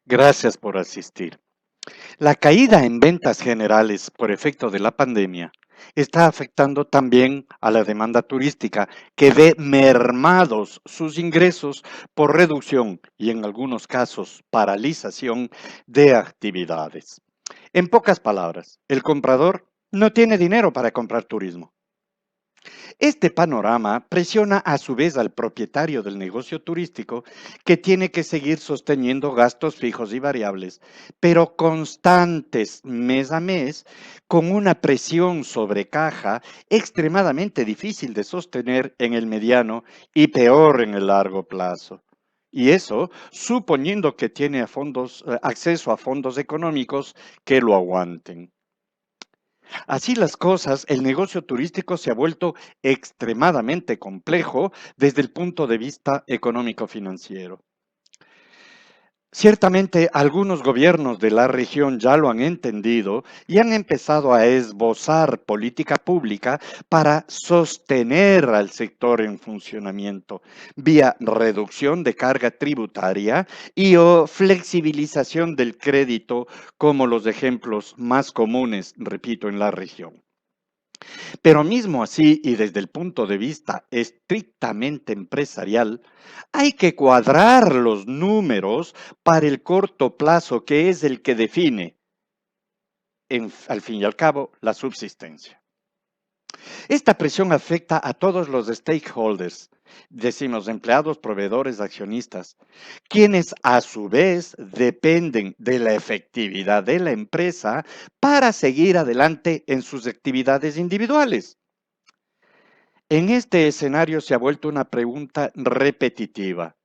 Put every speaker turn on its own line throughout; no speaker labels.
Gracias por asistir. La caída en ventas generales por efecto de la pandemia está afectando también a la demanda turística, que ve mermados sus ingresos por reducción y en algunos casos paralización de actividades. En pocas palabras, el comprador no tiene dinero para comprar turismo. Este panorama presiona a su vez al propietario del negocio turístico, que tiene que seguir sosteniendo gastos fijos y variables, pero constantes mes a mes, con una presión sobre caja extremadamente difícil de sostener en el mediano y peor en el largo plazo. Y eso suponiendo que tiene acceso a fondos económicos que lo aguanten. Así las cosas, el negocio turístico se ha vuelto extremadamente complejo desde el punto de vista económico-financiero. Ciertamente, algunos gobiernos de la región ya lo han entendido y han empezado a esbozar política pública para sostener al sector en funcionamiento vía reducción de carga tributaria y o flexibilización del crédito, como los ejemplos más comunes, repito, en la región. Pero mismo así, y desde el punto de vista estrictamente empresarial, hay que cuadrar los números para el corto plazo, que es el que define, al fin y al cabo, la subsistencia. Esta presión afecta a todos los stakeholders, decimos empleados, proveedores, accionistas, quienes a su vez dependen de la efectividad de la empresa para seguir adelante en sus actividades individuales. En este escenario se ha vuelto una pregunta repetitiva.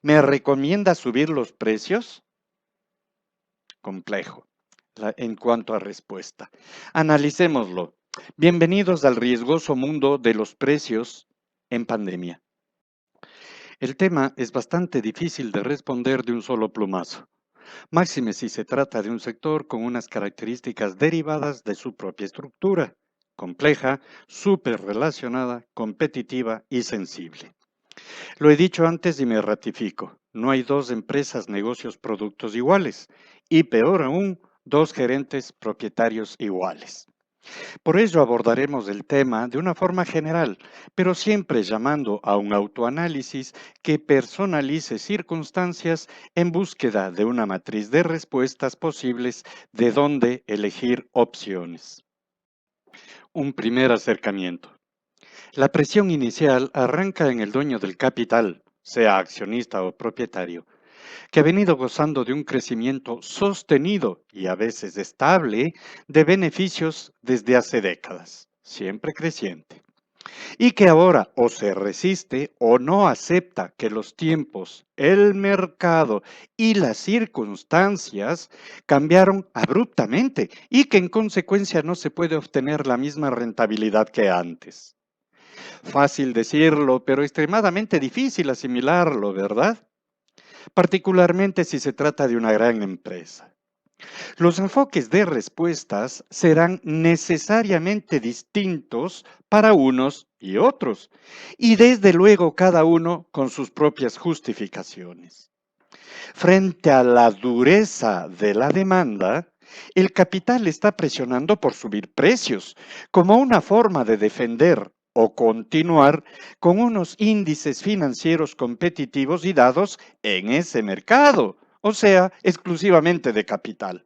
¿Me recomienda subir los precios? Complejo. En cuanto a respuesta. Analicémoslo. Bienvenidos al riesgoso mundo de los precios en pandemia. El tema es bastante difícil de responder de un solo plumazo. Máxime si se trata de un sector con unas características derivadas de su propia estructura, compleja, súper relacionada, competitiva y sensible. Lo he dicho antes y me ratifico, no hay dos empresas, negocios, productos iguales y peor aún, dos gerentes propietarios iguales. Por ello abordaremos el tema de una forma general, pero siempre llamando a un autoanálisis que personalice circunstancias en búsqueda de una matriz de respuestas posibles de dónde elegir opciones. Un primer acercamiento. La presión inicial arranca en el dueño del capital, sea accionista o propietario, que ha venido gozando de un crecimiento sostenido y a veces estable de beneficios desde hace décadas, siempre creciente, y que ahora o se resiste o no acepta que los tiempos, el mercado y las circunstancias cambiaron abruptamente y que en consecuencia no se puede obtener la misma rentabilidad que antes. Fácil decirlo, pero extremadamente difícil asimilarlo, ¿verdad? Particularmente si se trata de una gran empresa. Los enfoques de respuestas serán necesariamente distintos para unos y otros, y desde luego cada uno con sus propias justificaciones. Frente a la dureza de la demanda, el capital está presionando por subir precios como una forma de defender o continuar con unos índices financieros competitivos y dados en ese mercado, o sea, exclusivamente de capital.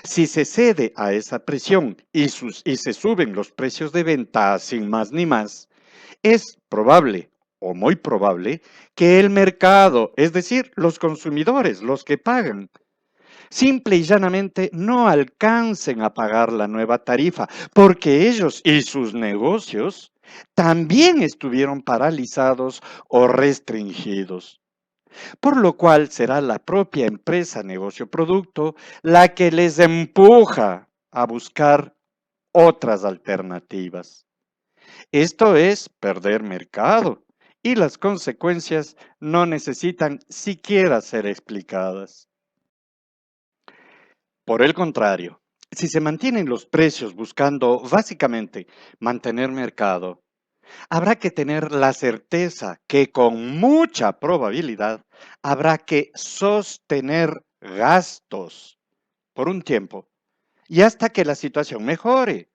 Si se cede a esa presión y se suben los precios de venta sin más ni más, es probable o muy probable que el mercado, es decir, los consumidores, los que pagan, simple y llanamente no alcancen a pagar la nueva tarifa, porque ellos y sus negocios también estuvieron paralizados o restringidos. Por lo cual será la propia empresa, negocio, producto, la que les empuja a buscar otras alternativas. Esto es perder mercado y las consecuencias no necesitan siquiera ser explicadas. Por el contrario, si se mantienen los precios buscando básicamente mantener mercado, Habrá que tener la certeza que con mucha probabilidad habrá que sostener gastos por un tiempo y hasta que la situación mejore,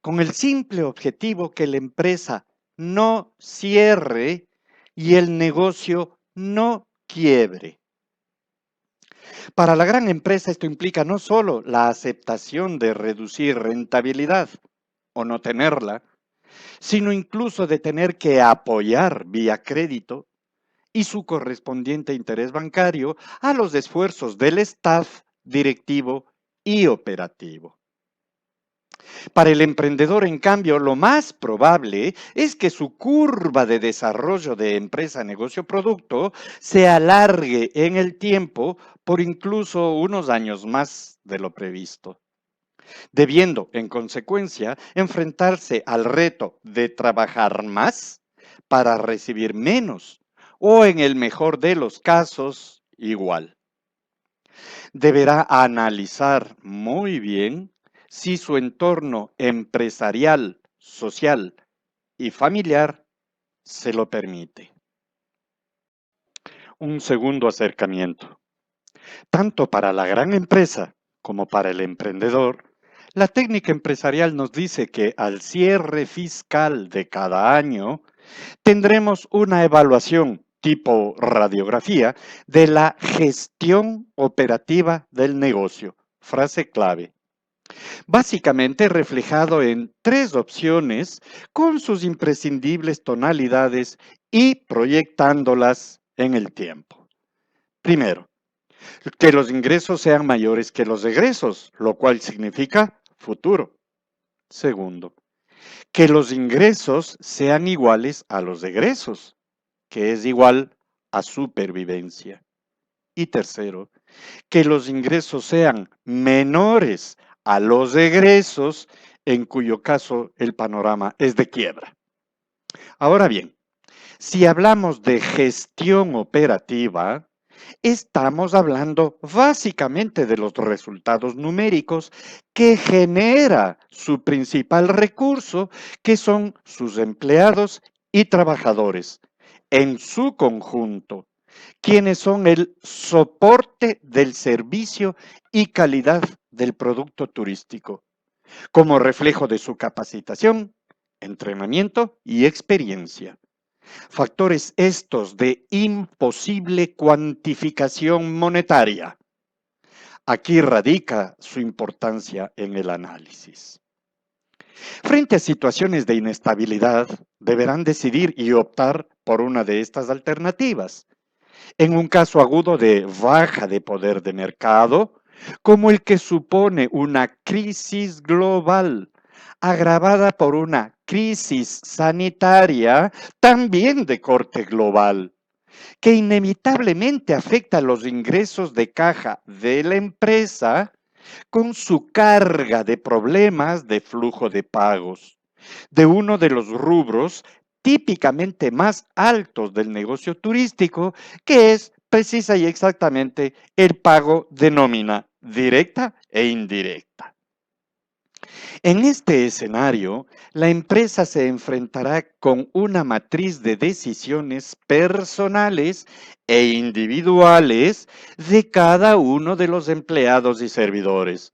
con el simple objetivo que la empresa no cierre y el negocio no quiebre. Para la gran empresa esto implica no solo la aceptación de reducir rentabilidad o no tenerla, sino incluso de tener que apoyar vía crédito y su correspondiente interés bancario a los esfuerzos del staff directivo y operativo. Para el emprendedor, en cambio, lo más probable es que su curva de desarrollo de empresa, negocio, producto se alargue en el tiempo por incluso unos años más de lo previsto, debiendo, en consecuencia, enfrentarse al reto de trabajar más para recibir menos, o en el mejor de los casos, igual. Deberá analizar muy bien si su entorno empresarial, social y familiar se lo permite. Un segundo acercamiento. Tanto para la gran empresa como para el emprendedor, la técnica empresarial nos dice que al cierre fiscal de cada año tendremos una evaluación tipo radiografía de la gestión operativa del negocio. Frase clave. Básicamente reflejado en tres opciones con sus imprescindibles tonalidades y proyectándolas en el tiempo. Primero, que los ingresos sean mayores que los egresos, lo cual significa futuro. Segundo, que los ingresos sean iguales a los egresos, que es igual a supervivencia. Y tercero, que los ingresos sean menores a los egresos, en cuyo caso el panorama es de quiebra. Ahora bien, si hablamos de gestión operativa, estamos hablando básicamente de los resultados numéricos que genera su principal recurso, que son sus empleados y trabajadores, en su conjunto, quienes son el soporte del servicio y calidad del producto turístico, como reflejo de su capacitación, entrenamiento y experiencia. Factores estos de imposible cuantificación monetaria. Aquí radica su importancia en el análisis. Frente a situaciones de inestabilidad, deberán decidir y optar por una de estas alternativas. En un caso agudo de baja de poder de mercado, como el que supone una crisis global agravada por una crisis sanitaria también de corte global, que inevitablemente afecta los ingresos de caja de la empresa con su carga de problemas de flujo de pagos, de uno de los rubros típicamente más altos del negocio turístico, que es precisa y exactamente el pago de nómina directa e indirecta. En este escenario, la empresa se enfrentará con una matriz de decisiones personales e individuales de cada uno de los empleados y servidores,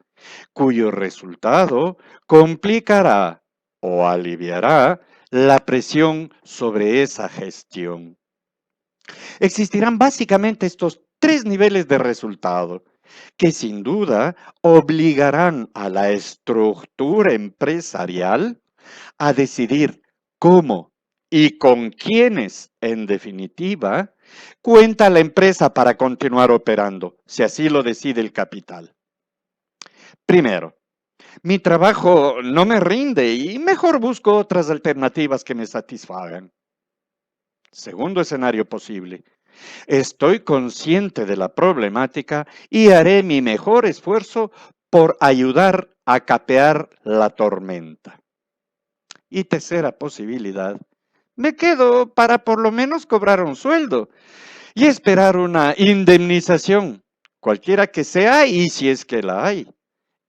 cuyo resultado complicará o aliviará la presión sobre esa gestión. Existirán básicamente estos tres niveles de resultado que sin duda obligarán a la estructura empresarial a decidir cómo y con quiénes, en definitiva, cuenta la empresa para continuar operando, si así lo decide el capital. Primero, mi trabajo no me rinde y mejor busco otras alternativas que me satisfagan. Segundo escenario posible, estoy consciente de la problemática y haré mi mejor esfuerzo por ayudar a capear la tormenta. Y tercera posibilidad, me quedo para por lo menos cobrar un sueldo y esperar una indemnización, cualquiera que sea y si es que la hay,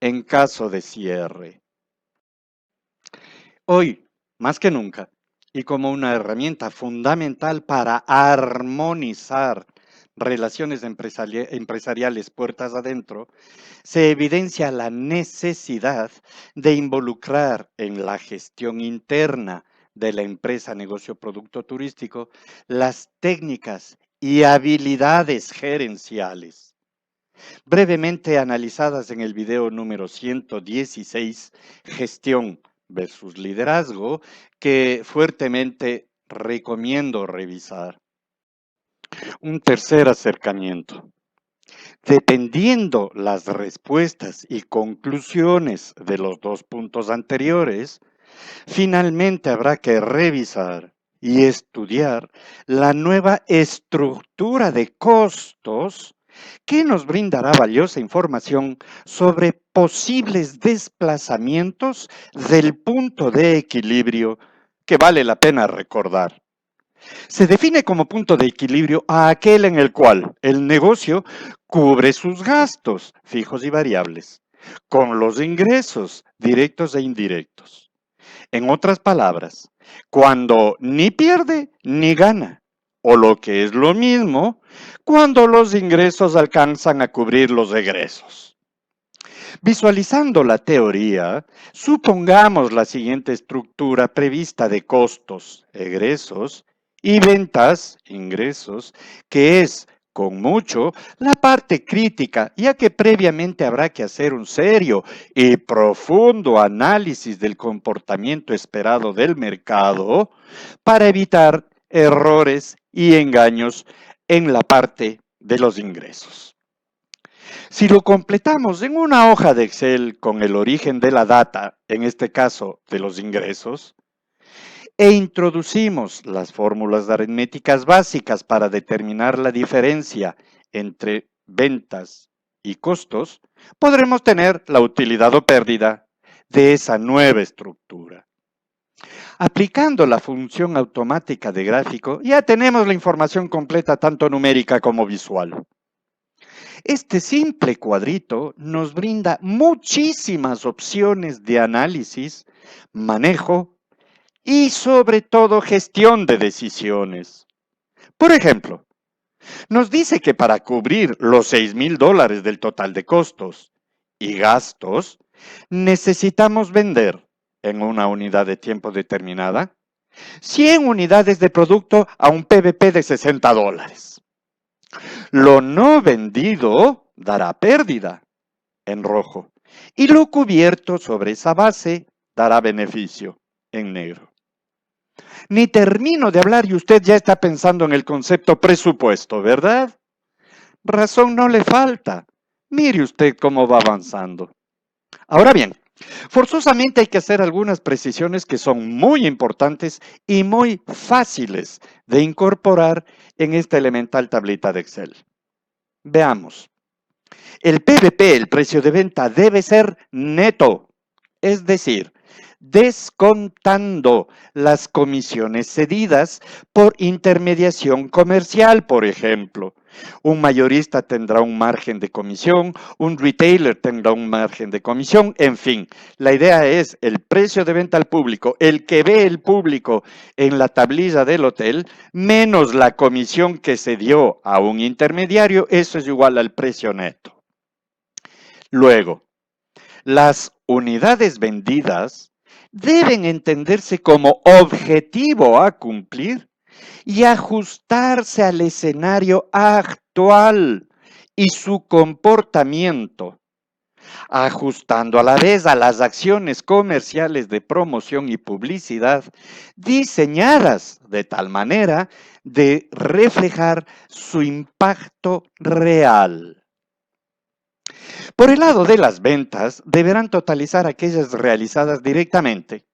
en caso de cierre. Hoy, más que nunca, y como una herramienta fundamental para armonizar relaciones empresariales puertas adentro, se evidencia la necesidad de involucrar en la gestión interna de la empresa negocio producto turístico las técnicas y habilidades gerenciales, brevemente analizadas en el video número 116, Gestión versus Liderazgo, que fuertemente recomiendo revisar. Un tercer acercamiento. Dependiendo las respuestas y conclusiones de los dos puntos anteriores, finalmente habrá que revisar y estudiar la nueva estructura de costos que nos brindará valiosa información sobre posibles desplazamientos del punto de equilibrio que vale la pena recordar. Se define como punto de equilibrio a aquel en el cual el negocio cubre sus gastos fijos y variables con los ingresos directos e indirectos. En otras palabras, cuando ni pierde ni gana, o lo que es lo mismo, cuando los ingresos alcanzan a cubrir los egresos. Visualizando la teoría, supongamos la siguiente estructura prevista de costos, egresos, y ventas, ingresos, que es, con mucho, la parte crítica, ya que previamente habrá que hacer un serio y profundo análisis del comportamiento esperado del mercado para evitar errores y engaños en la parte de los ingresos. Si lo completamos en una hoja de Excel con el origen de la data, en este caso de los ingresos, e introducimos las fórmulas aritméticas básicas para determinar la diferencia entre ventas y costos, podremos tener la utilidad o pérdida de esa nueva estructura. Aplicando la función automática de gráfico, ya tenemos la información completa tanto numérica como visual. Este simple cuadrito nos brinda muchísimas opciones de análisis, manejo y sobre todo gestión de decisiones. Por ejemplo, nos dice que para cubrir los $6,000 del total de costos y gastos, necesitamos vender en una unidad de tiempo determinada 100 unidades de producto a un PVP de $60. Lo no vendido dará pérdida en rojo y lo cubierto sobre esa base dará beneficio en negro. Ni termino de hablar y usted ya está pensando en el concepto presupuesto, ¿verdad? Razón no le falta. Mire usted cómo va avanzando. Ahora bien, forzosamente hay que hacer algunas precisiones que son muy importantes y muy fáciles de incorporar en esta elemental tablita de Excel. Veamos. El PVP, el precio de venta, debe ser neto, es decir, descontando las comisiones cedidas por intermediación comercial, por ejemplo. Un mayorista tendrá un margen de comisión, un retailer tendrá un margen de comisión, en fin. La idea es el precio de venta al público, el que ve el público en la tablilla del hotel, menos la comisión que se dio a un intermediario, eso es igual al precio neto. Luego, las unidades vendidas deben entenderse como objetivo a cumplir y ajustarse al escenario actual y su comportamiento, ajustando a la vez a las acciones comerciales de promoción y publicidad diseñadas de tal manera de reflejar su impacto real. Por el lado de las ventas, deberán totalizar aquellas realizadas directamente,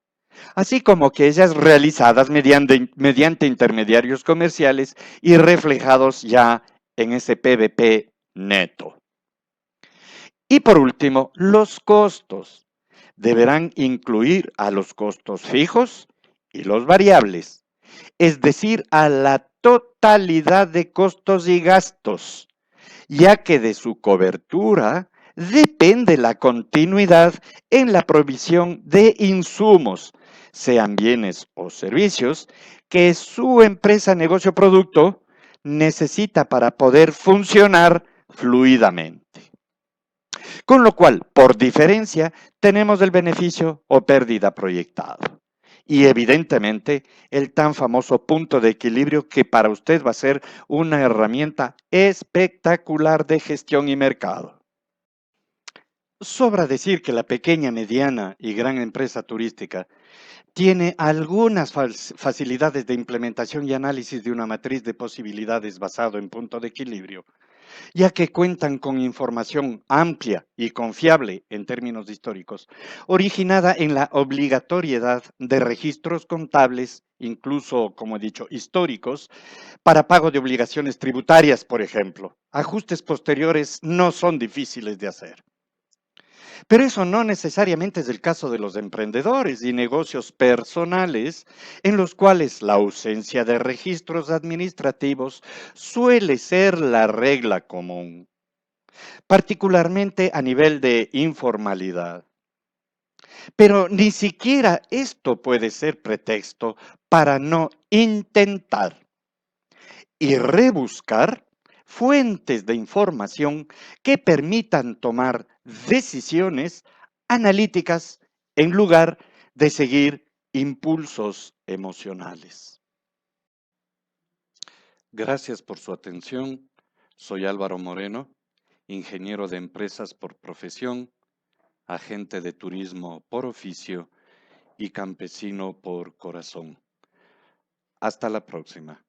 así como aquellas realizadas mediante intermediarios comerciales y reflejados ya en ese PVP neto. Y por último, los costos. Deberán incluir a los costos fijos y los variables, es decir, a la totalidad de costos y gastos, ya que de su cobertura depende la continuidad en la provisión de insumos, sean bienes o servicios, que su empresa, negocio o producto necesita para poder funcionar fluidamente. Con lo cual, por diferencia, tenemos el beneficio o pérdida proyectado. Y evidentemente, el tan famoso punto de equilibrio que para usted va a ser una herramienta espectacular de gestión y mercado. Sobra decir que la pequeña, mediana y gran empresa turística tiene algunas facilidades de implementación y análisis de una matriz de posibilidades basado en punto de equilibrio, ya que cuentan con información amplia y confiable en términos históricos, originada en la obligatoriedad de registros contables, incluso, como he dicho, históricos, para pago de obligaciones tributarias, por ejemplo. Ajustes posteriores no son difíciles de hacer. Pero eso no necesariamente es el caso de los emprendedores y negocios personales, en los cuales la ausencia de registros administrativos suele ser la regla común, particularmente a nivel de informalidad. Pero ni siquiera esto puede ser pretexto para no intentar y rebuscar fuentes de información que permitan tomar decisiones analíticas en lugar de seguir impulsos emocionales. Gracias por su atención. Soy Álvaro Moreno, ingeniero de empresas por profesión, agente de turismo por oficio y campesino por corazón. Hasta la próxima.